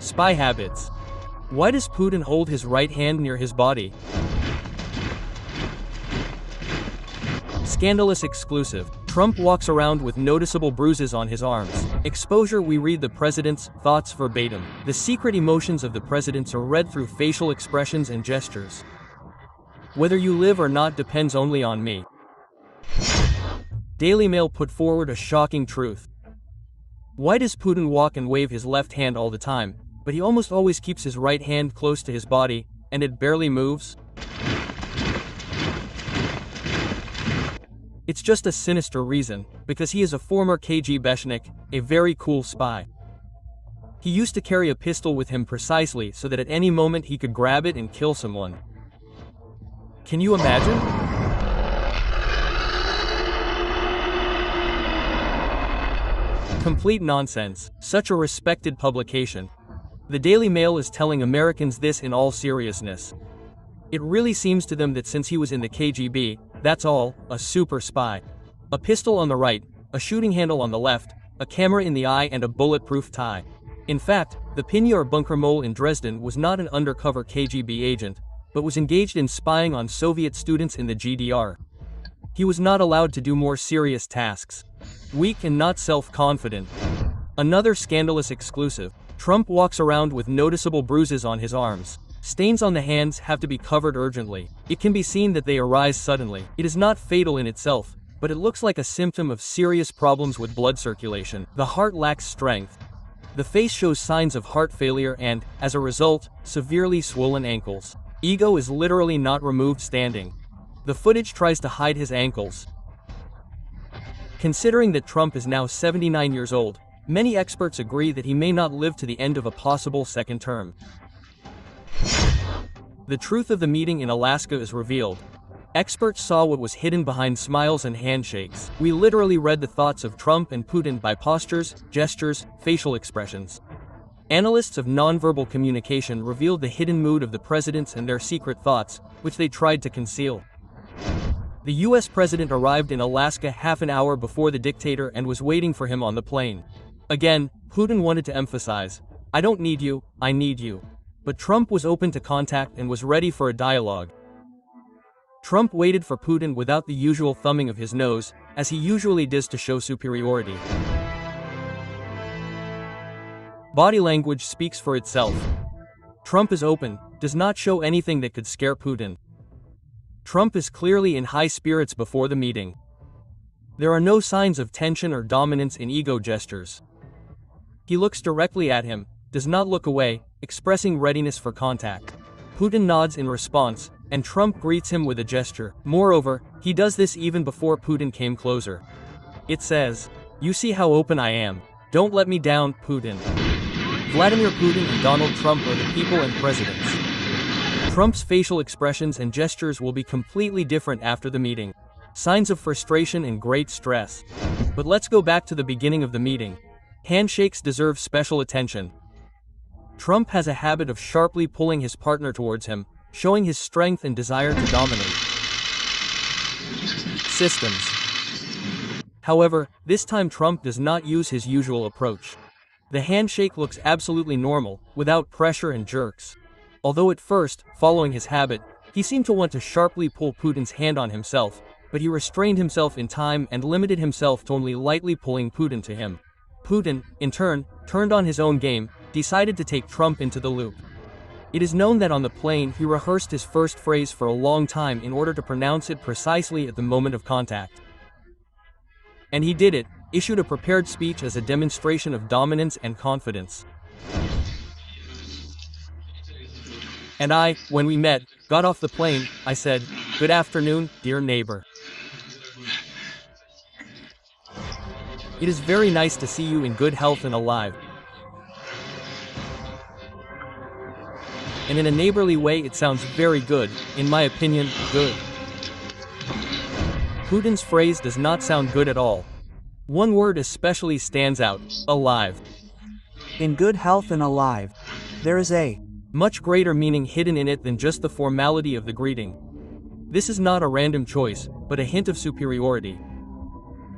Spy habits. Why does Putin hold his right hand near his body? Scandalous exclusive. Trump walks around with noticeable bruises on his arms. Exposure. We read the president's thoughts verbatim. The secret emotions of the presidents are read through facial expressions and gestures. Whether you live or not depends only on me. Daily Mail put forward a shocking truth. Why does Putin walk and wave his left hand all the time, but he almost always keeps his right hand close to his body, and it barely moves? It's just a sinister reason, because he is a former KGBshnik, a very cool spy. He used to carry a pistol with him precisely so that at any moment he could grab it and kill someone. Can you imagine? Complete nonsense. Such a respected publication. The Daily Mail is telling Americans this in all seriousness. It really seems to them that since he was in the KGB, that's all, a super spy. A pistol on the right, a shooting handle on the left, a camera in the eye and a bulletproof tie. In fact, the Pinyor bunker mole in Dresden was not an undercover KGB agent, but was engaged in spying on Soviet students in the GDR. He was not allowed to do more serious tasks. Weak and not self-confident. Another scandalous exclusive. Trump walks around with noticeable bruises on his arms. Stains on the hands have to be covered urgently. It can be seen that they arise suddenly. It is not fatal in itself, but it looks like a symptom of serious problems with blood circulation. The heart lacks strength. The face shows signs of heart failure and, as a result, severely swollen ankles. Ego is literally not removed standing. The footage tries to hide his ankles. Considering that Trump is now 79 years old, many experts agree that he may not live to the end of a possible second term. The truth of the meeting in Alaska is revealed. Experts saw what was hidden behind smiles and handshakes. We literally read the thoughts of Trump and Putin by postures, gestures, facial expressions. Analysts of nonverbal communication revealed the hidden mood of the presidents and their secret thoughts, which they tried to conceal. The US president arrived in Alaska half an hour before the dictator and was waiting for him on the plane. Again, Putin wanted to emphasize, "I don't need you, I need you." But Trump was open to contact and was ready for a dialogue. Trump waited for Putin without the usual thumbing of his nose, as he usually does to show superiority. Body language speaks for itself. Trump is open, does not show anything that could scare Putin. Trump is clearly in high spirits before the meeting. There are no signs of tension or dominance in ego gestures. He looks directly at him, does not look away, expressing readiness for contact. Putin nods in response, and Trump greets him with a gesture. Moreover, he does this even before Putin came closer. It says, "You see how open I am. Don't let me down, Putin." Vladimir Putin and Donald Trump are the people and presidents. Trump's facial expressions and gestures will be completely different after the meeting. Signs of frustration and great stress. But let's go back to the beginning of the meeting. Handshakes deserve special attention. Trump has a habit of sharply pulling his partner towards him, showing his strength and desire to dominate. Systems. However, this time Trump does not use his usual approach. The handshake looks absolutely normal, without pressure and jerks. Although at first, following his habit, he seemed to want to sharply pull Putin's hand on himself, but he restrained himself in time and limited himself to only lightly pulling Putin to him. Putin, in turn, turned on his own game, decided to take Trump into the loop. It is known that on the plane he rehearsed his first phrase for a long time in order to pronounce it precisely at the moment of contact. And he did it, issued a prepared speech as a demonstration of dominance and confidence. And when we met, got off the plane, I said, "Good afternoon, dear neighbor. It is very nice to see you in good health and alive." And in a neighborly way it sounds very good, in my opinion, good. Putin's phrase does not sound good at all. One word especially stands out, alive. In good health and alive. There is a much greater meaning hidden in it than just the formality of the greeting. This is not a random choice, but a hint of superiority.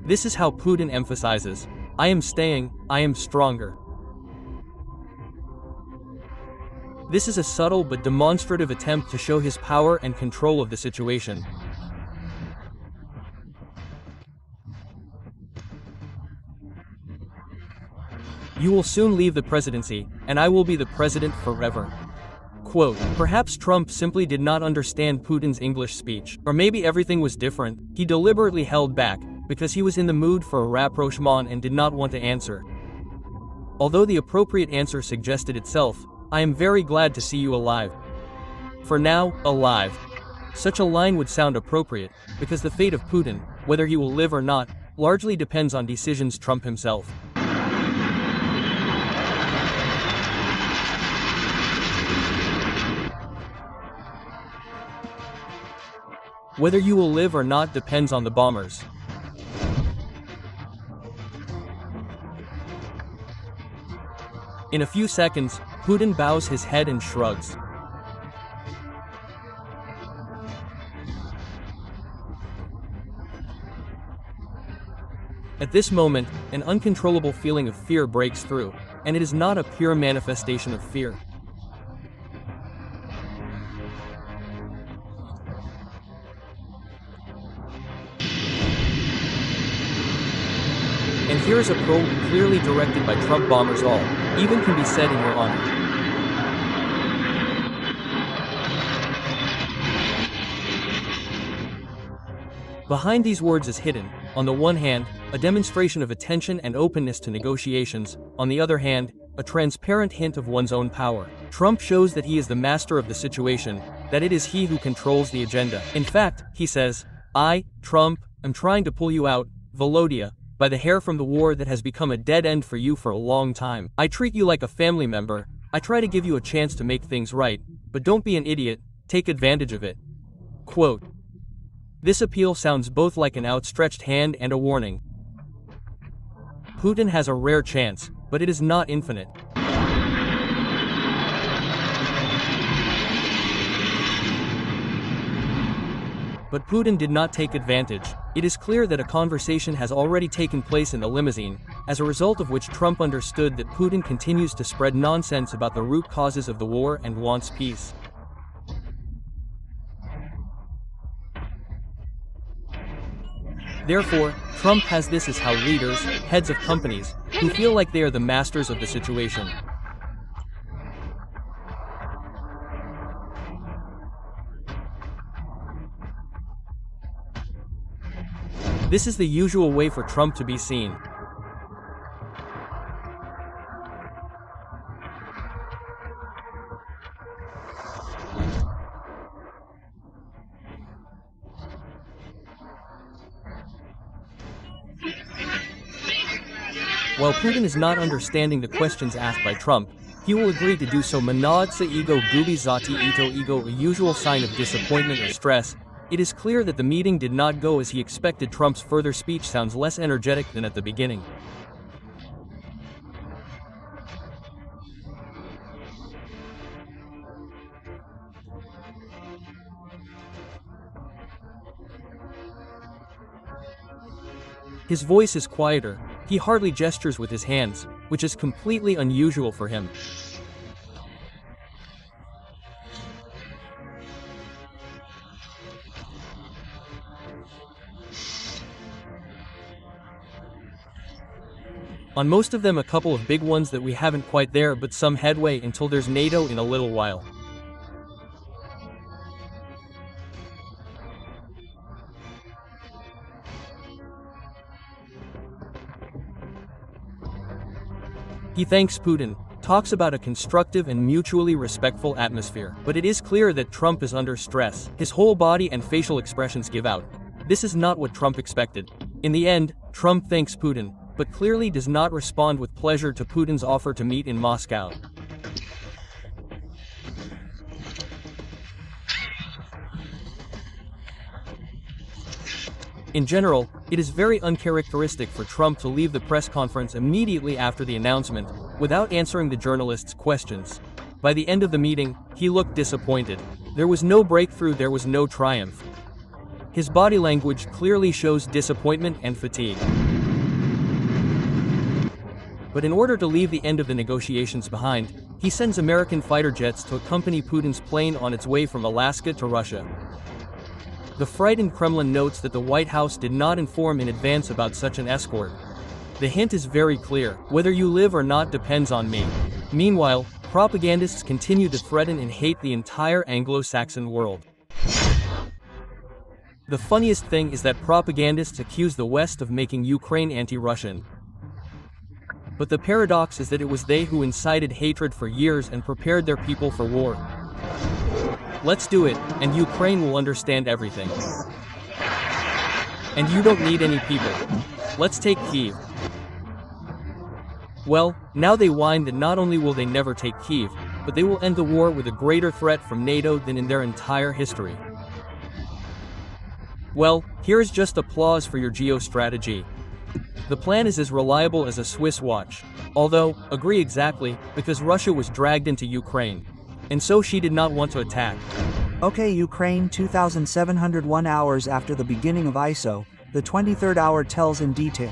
This is how Putin emphasizes, "I am staying, I am stronger." This is a subtle but demonstrative attempt to show his power and control of the situation. You will soon leave the presidency, and I will be the president forever. Quote, perhaps Trump simply did not understand Putin's English speech, or maybe everything was different. He deliberately held back, because he was in the mood for a rapprochement and did not want to answer. Although the appropriate answer suggested itself, I am very glad to see you alive. For now, alive. Such a line would sound appropriate, because the fate of Putin, whether he will live or not, largely depends on decisions Trump himself. Whether you will live or not depends on the bombers. In a few seconds, Putin bows his head and shrugs. At this moment, an uncontrollable feeling of fear breaks through, and it is not a pure manifestation of fear. And here is a probe clearly directed by Trump bombers all, even can be said in your honor. Behind these words is hidden, on the one hand, a demonstration of attention and openness to negotiations, on the other hand, a transparent hint of one's own power. Trump shows that he is the master of the situation, that it is he who controls the agenda. In fact, he says, I, Trump, am trying to pull you out, Volodya, by the hair from the war that has become a dead end for you for a long time. I treat you like a family member, I try to give you a chance to make things right, but don't be an idiot, take advantage of it. Quote. This appeal sounds both like an outstretched hand and a warning. Putin has a rare chance, but it is not infinite. But Putin did not take advantage. It is clear that a conversation has already taken place in the limousine, as a result of which Trump understood that Putin continues to spread nonsense about the root causes of the war and wants peace. Therefore, Trump has this as how leaders, heads of companies, who feel like they are the masters of the situation. This is the usual way for Trump to be seen. While Putin is not understanding the questions asked by Trump, he will agree to do so. Manad sa ego gubi zati ito ego, a usual sign of disappointment or stress. It is clear that the meeting did not go as he expected. Trump's further speech sounds less energetic than at the beginning. His voice is quieter, he hardly gestures with his hands, which is completely unusual for him. On most of them, a couple of big ones that we haven't quite there, but some headway until there's NATO in a little while. He thanks Putin, talks about a constructive and mutually respectful atmosphere. But it is clear that Trump is under stress. His whole body and facial expressions give out. This is not what Trump expected. In the end, Trump thanks Putin, but clearly does not respond with pleasure to Putin's offer to meet in Moscow. In general, it is very uncharacteristic for Trump to leave the press conference immediately after the announcement, without answering the journalists' questions. By the end of the meeting, he looked disappointed. There was no breakthrough, there was no triumph. His body language clearly shows disappointment and fatigue. But in order to leave the end of the negotiations behind, he sends American fighter jets to accompany Putin's plane on its way from Alaska to Russia. The frightened Kremlin notes that the White House did not inform in advance about such an escort. The hint is very clear: whether you live or not depends on me. Meanwhile, propagandists continue to threaten and hate the entire Anglo-Saxon world. The funniest thing is that propagandists accuse the West of making Ukraine anti-Russian. But the paradox is that it was they who incited hatred for years and prepared their people for war. Let's do it, and Ukraine will understand everything. And you don't need any people. Let's take Kyiv. Well, now they whine that not only will they never take Kyiv, but they will end the war with a greater threat from NATO than in their entire history. Well, here's just applause for your geostrategy. The plan is as reliable as a Swiss watch. Although, agree exactly, because Russia was dragged into Ukraine. And so she did not want to attack. Okay, Ukraine, 2,701 hours after the beginning of ISO, the 23rd hour tells in detail.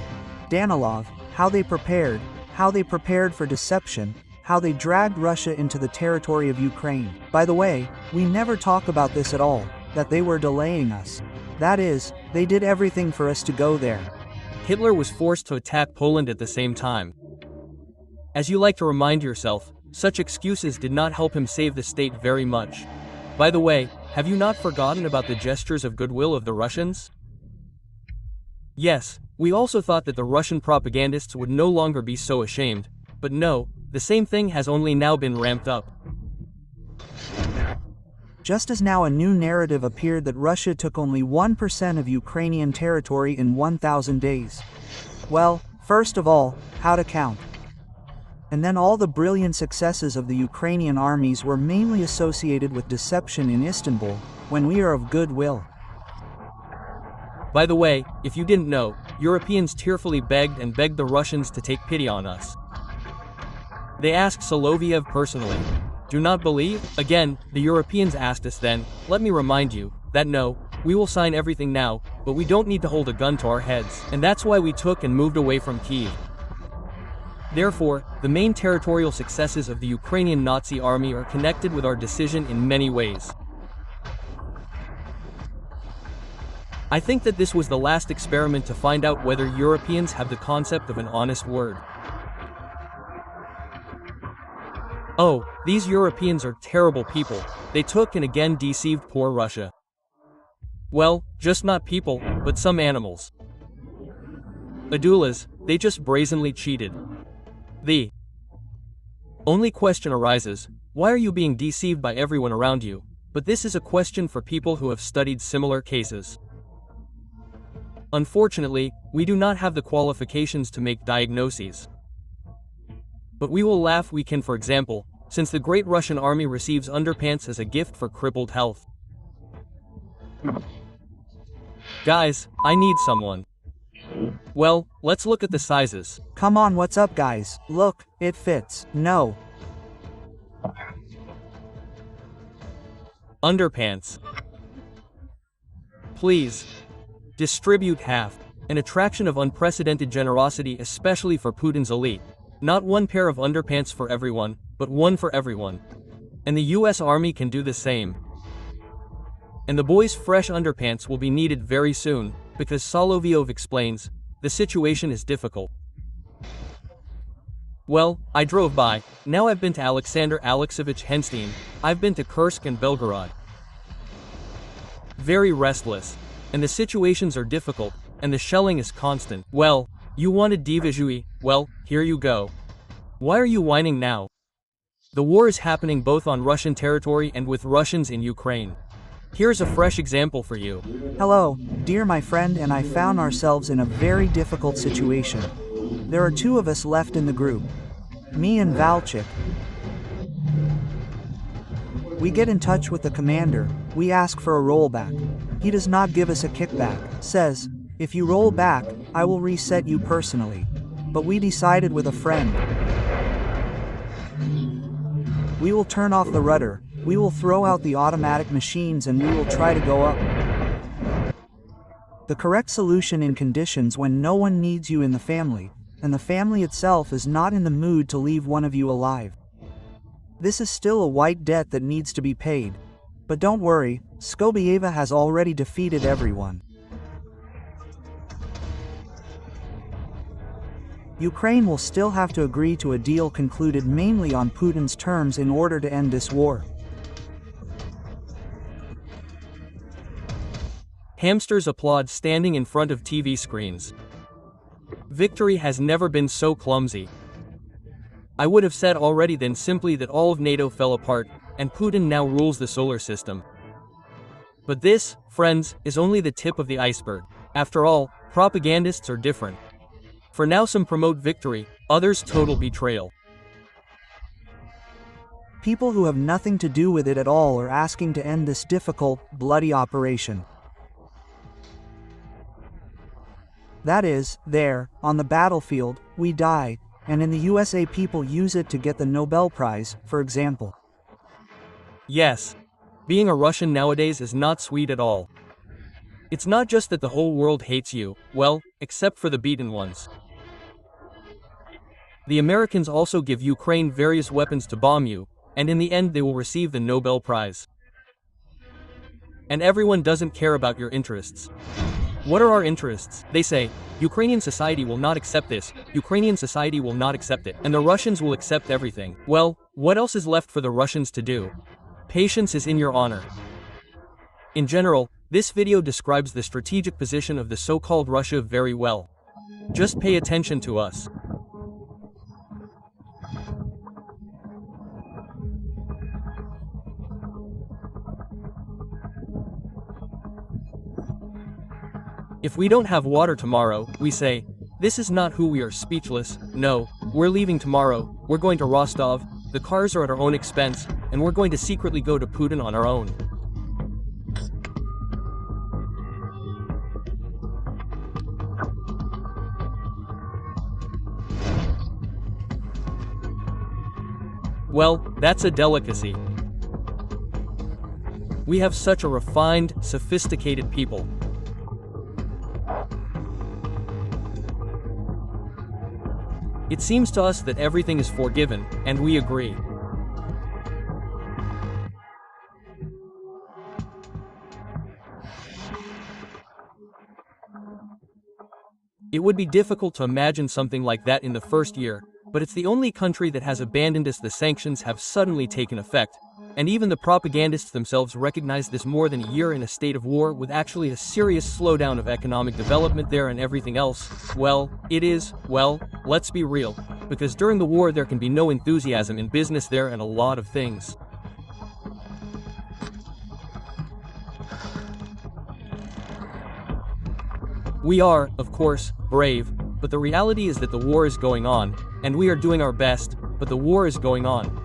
Danilov, how they prepared for deception, how they dragged Russia into the territory of Ukraine. By the way, we never talk about this at all, that they were delaying us. That is, they did everything for us to go there. Hitler was forced to attack Poland at the same time. As you like to remind yourself, such excuses did not help him save the state very much. By the way, have you not forgotten about the gestures of goodwill of the Russians? Yes, we also thought that the Russian propagandists would no longer be so ashamed, but no, the same thing has only now been ramped up. Just as now a new narrative appeared that Russia took only 1% of Ukrainian territory in 1,000 days. Well, first of all, how to count? And then all the brilliant successes of the Ukrainian armies were mainly associated with deception in Istanbul, when we are of goodwill. By the way, if you didn't know, Europeans tearfully begged the Russians to take pity on us. They asked Soloviev personally. Do not believe? Again, the Europeans asked us then, let me remind you, that no, we will sign everything now, but we don't need to hold a gun to our heads. And that's why we took and moved away from Kyiv. Therefore, the main territorial successes of the Ukrainian Nazi army are connected with our decision in many ways. I think that this was the last experiment to find out whether Europeans have the concept of an honest word. Oh, these Europeans are terrible people. They took and again deceived poor Russia. Well, just not people, but some animals. Adulas, they just brazenly cheated. The only question arises, why are you being deceived by everyone around you? But this is a question for people who have studied similar cases. Unfortunately, we do not have the qualifications to make diagnoses. But we will laugh we can, for example, since the great Russian army receives underpants as a gift for crippled health. Guys, I need someone. Well, let's look at the sizes. Come on, what's up guys? Look, it fits. No. Underpants. Please. Distribute half. An attraction of unprecedented generosity, especially for Putin's elite. Not one pair of underpants for everyone, but one for everyone. And the US Army can do the same. And the boys' fresh underpants will be needed very soon, because Soloviev explains, the situation is difficult. Well, I drove by, now I've been to Alexander Alexeyevich Henstein, I've been to Kursk and Belgorod. Very restless. And the situations are difficult, and the shelling is constant. Well, you wanted Divizhui, well, here you go. Why are you whining now? The war is happening both on Russian territory and with Russians in Ukraine. Here's a fresh example for you. Hello, dear my friend, and I found ourselves in a very difficult situation. There are two of us left in the group. Me and Valchik. We get in touch with the commander, we ask for a rollback. He does not give us a kickback, says, if you roll back, I will reset you personally. But we decided with a friend. We will turn off the rudder, we will throw out the automatic machines and we will try to go up. The correct solution in conditions when no one needs you in the family, and the family itself is not in the mood to leave one of you alive. This is still a white debt that needs to be paid. But don't worry, Skobieva has already defeated everyone. Ukraine will still have to agree to a deal concluded mainly on Putin's terms in order to end this war. Hamsters applaud standing in front of TV screens. Victory has never been so clumsy. I would have said already then simply that all of NATO fell apart, and Putin now rules the solar system. But this, friends, is only the tip of the iceberg. After all, propagandists are different. For now some promote victory, others total betrayal. People who have nothing to do with it at all are asking to end this difficult, bloody operation. That is, there, on the battlefield, we die, and in the USA people use it to get the Nobel Prize, for example. Yes. Being a Russian nowadays is not sweet at all. It's not just that the whole world hates you, well, except for the beaten ones. The Americans also give Ukraine various weapons to bomb you, and in the end they will receive the Nobel Prize. And everyone doesn't care about your interests. What are our interests? They say, Ukrainian society will not accept this, Ukrainian society will not accept it, and the Russians will accept everything. Well, what else is left for the Russians to do? Patience is in your honor. In general, this video describes the strategic position of the so-called Russia very well. Just pay attention to us. If we don't have water tomorrow, we say, this is not who we are, speechless. No, we're leaving tomorrow, we're going to Rostov, the cars are at our own expense, and we're going to secretly go to Putin on our own. Well, that's a delicacy. We have such a refined, sophisticated people. It seems to us that everything is forgiven, and we agree. It would be difficult to imagine something like that in the first year, but it's the only country that has abandoned as the sanctions have suddenly taken effect, and even the propagandists themselves recognize this more than a year in a state of war with actually a serious slowdown of economic development there and everything else. Well, it is, well, let's be real, because during the war there can be no enthusiasm in business there and a lot of things. We are, of course, brave, but the reality is that the war is going on, and we are doing our best, but the war is going on.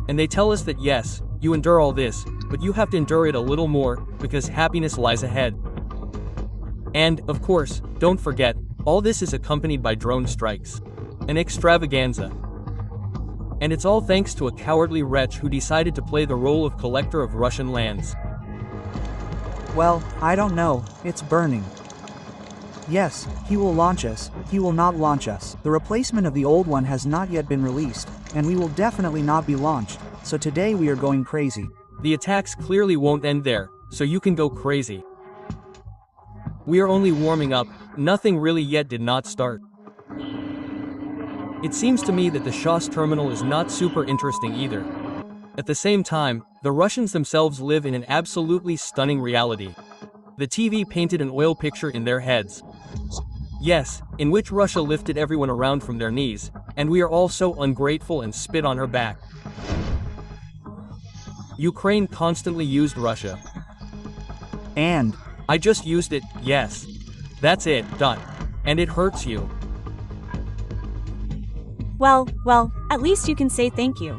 And they tell us that yes, you endure all this, but you have to endure it a little more, because happiness lies ahead. And, of course, don't forget, all this is accompanied by drone strikes. An extravaganza. And it's all thanks to a cowardly wretch who decided to play the role of collector of Russian lands. Well, I don't know, it's burning. Yes, he will launch us, he will not launch us. The replacement of the old one has not yet been released, and we will definitely not be launched, so today we are going crazy. The attacks clearly won't end there, so you can go crazy. We are only warming up, nothing really yet did not start. It seems to me that the Shah's terminal is not super interesting either. At the same time, the Russians themselves live in an absolutely stunning reality. The TV painted an oil picture in their heads. Yes, in which Russia lifted everyone around from their knees, and we are all so ungrateful and spit on her back. Ukraine constantly used Russia. And I just used it, yes. That's it, done. And it hurts you. Well, at least you can say thank you.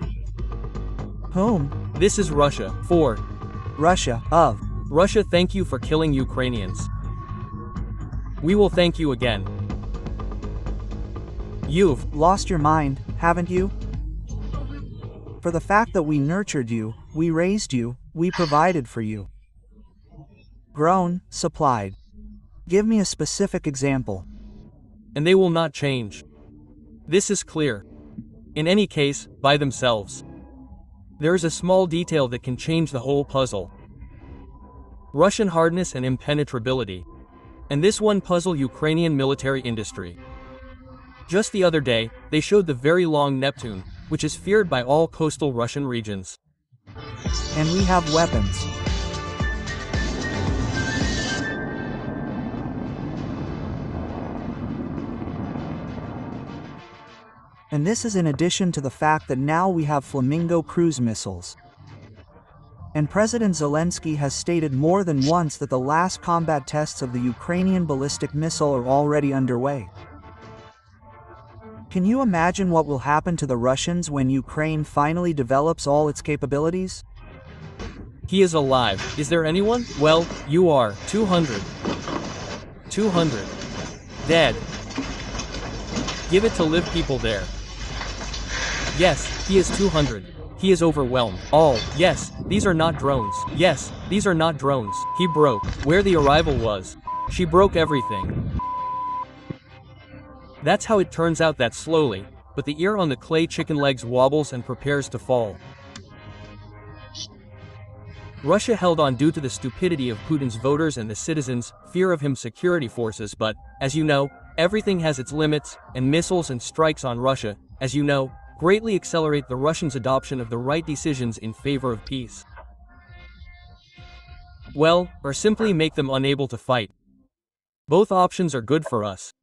whom? This is Russia. For Russia, of Russia, thank you for killing Ukrainians. We will thank you again. You've lost your mind, haven't you? For the fact that we nurtured you, we raised you, we provided for you. Grown, supplied. Give me a specific example. And they will not change. This is clear. In any case, by themselves. There is a small detail that can change the whole puzzle. Russian hardness and impenetrability. And this one puzzle Ukrainian military industry. Just the other day, they showed the very long Neptune, which is feared by all coastal Russian regions. And we have weapons. And this is in addition to the fact that now we have Flamingo cruise missiles. And President Zelensky has stated more than once that the last combat tests of the Ukrainian ballistic missile are already underway. Can you imagine what will happen to the Russians when Ukraine finally develops all its capabilities? He is alive. Is there anyone? Well, you are. 200. 200. Dead. Give it to live people there. Yes, he is 200. He is overwhelmed. All. Yes, these are not drones. Yes, these are not drones. He broke. Where the arrival was. She broke everything. That's how it turns out that slowly, but the ear on the clay chicken legs wobbles and prepares to fall. Russia held on due to the stupidity of Putin's voters and the citizens' fear of him security forces, but, as you know, everything has its limits, and missiles and strikes on Russia, as you know, greatly accelerate the Russians' adoption of the right decisions in favor of peace. Well, or simply make them unable to fight. Both options are good for us.